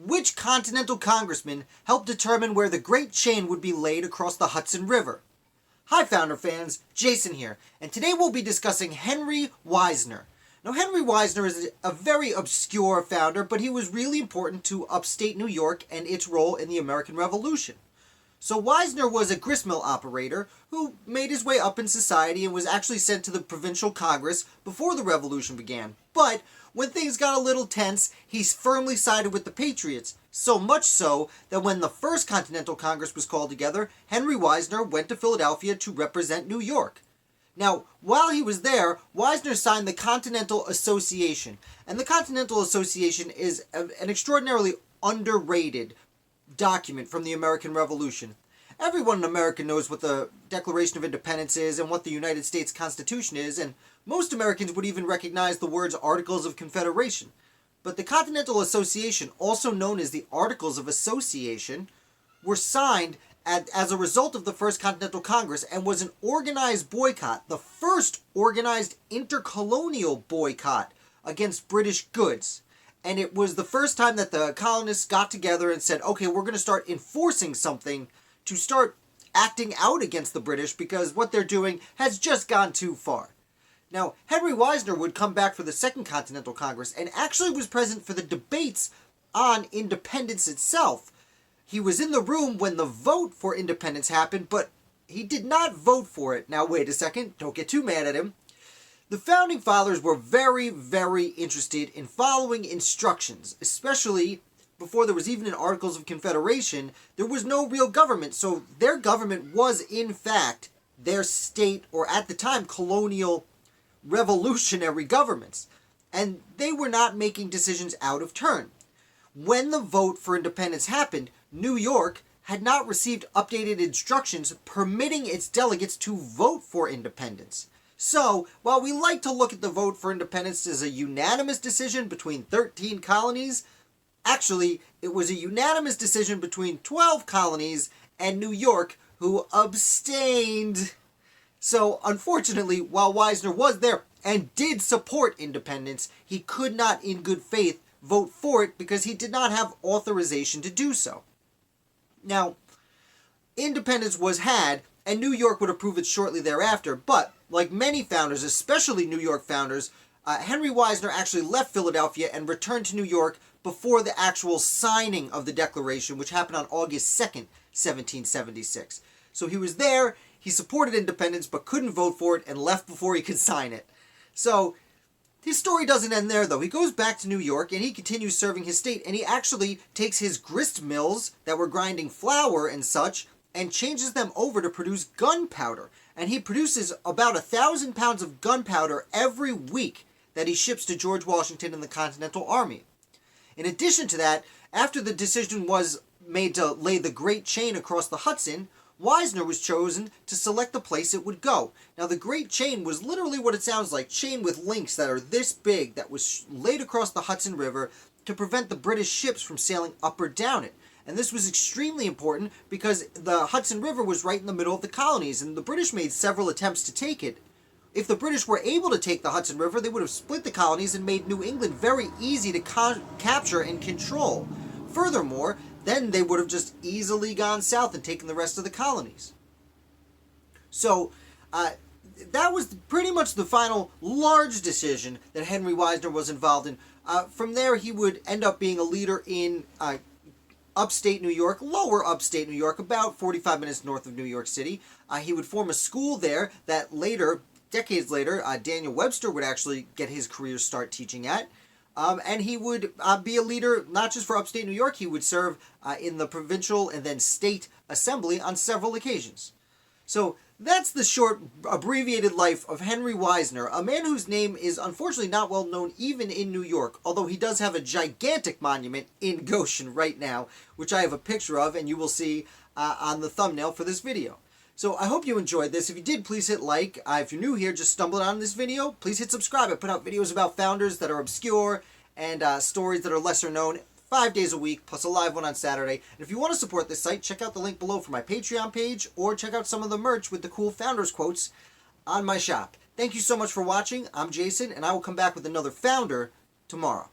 Which Continental Congressman helped determine where the Great Chain would be laid across the Hudson River? Hi Founder fans, Jason here, and today we'll be discussing Henry Wisner. Now Henry Wisner is a very obscure founder, but he was really important to upstate New York and its role in the American Revolution. So Wisner was a gristmill operator who made his way up in society and was actually sent to the provincial Congress before the Revolution began. But when things got a little tense, he firmly sided with the Patriots, so much so that when the first Continental Congress was called together, Henry Wisner went to Philadelphia to represent New York. Now, while he was there, Wisner signed the Continental Association, and the Continental Association is an extraordinarily underrated document from the American Revolution. Everyone in America knows what the Declaration of Independence is and what the United States Constitution is, and most Americans would even recognize the words Articles of Confederation. But the Continental Association, also known as the Articles of Association, were signed as a result of the First Continental Congress and was an organized boycott, the first organized intercolonial boycott against British goods. And it was the first time that the colonists got together and said, okay, we're going to start enforcing something to start acting out against the British because what they're doing has just gone too far. Now, Henry Wisner would come back for the Second Continental Congress and actually was present for the debates on independence itself. He was in the room when the vote for independence happened, but he did not vote for it. Now, wait a second. Don't get too mad at him. The Founding Fathers were very, very interested in following instructions, especially before there was even an Articles of Confederation. There was no real government, so their government was, in fact, their state, or at the time, colonial revolutionary governments. And they were not making decisions out of turn. When the vote for independence happened, New York had not received updated instructions permitting its delegates to vote for independence. So, while we like to look at the vote for independence as a unanimous decision between 13 colonies, actually, it was a unanimous decision between 12 colonies and New York, who abstained. So, unfortunately, while Wisner was there and did support independence, he could not, in good faith, vote for it because he did not have authorization to do so. Now, independence was had, and New York would approve it shortly thereafter, but like many founders, especially New York founders, Henry Wisner actually left Philadelphia and returned to New York before the actual signing of the Declaration, which happened on August 2nd, 1776. So he was there, he supported independence, but couldn't vote for it and left before he could sign it. So his story doesn't end there, though. He goes back to New York and he continues serving his state, and he actually takes his grist mills that were grinding flour and such and changes them over to produce gunpowder. And he produces about 1,000 pounds of gunpowder every week that he ships to George Washington and the Continental Army. In addition to that, after the decision was made to lay the Great Chain across the Hudson, Wisner was chosen to select the place it would go. Now, the Great Chain was literally what it sounds like, chain with links that are this big that was laid across the Hudson River to prevent the British ships from sailing up or down it. And this was extremely important because the Hudson River was right in the middle of the colonies, and the British made several attempts to take it. If the British were able to take the Hudson River, they would have split the colonies and made New England very easy to capture and control. Furthermore, then they would have just easily gone south and taken the rest of the colonies. So, that was pretty much the final large decision that Henry Wisner was involved in. From there, he would end up being a leader in upstate New York, lower upstate New York, about 45 minutes north of New York City. He would form a school there that later, decades later, Daniel Webster would actually get his career start teaching at. And he would be a leader not just for upstate New York, he would serve in the provincial and then state assembly on several occasions. So that's the short, abbreviated life of Henry Wisner, a man whose name is unfortunately not well known even in New York, although he does have a gigantic monument in Goshen right now, which I have a picture of and you will see on the thumbnail for this video. So I hope you enjoyed this. If you did, please hit like. If you're new here, just stumbled on this video, please hit subscribe. I put out videos about founders that are obscure and stories that are lesser known 5 days a week, plus a live one on Saturday. And if you want to support this site, check out the link below for my Patreon page, or check out some of the merch with the cool founders quotes on my shop. Thank you so much for watching. I'm Jason, and I will come back with another founder tomorrow.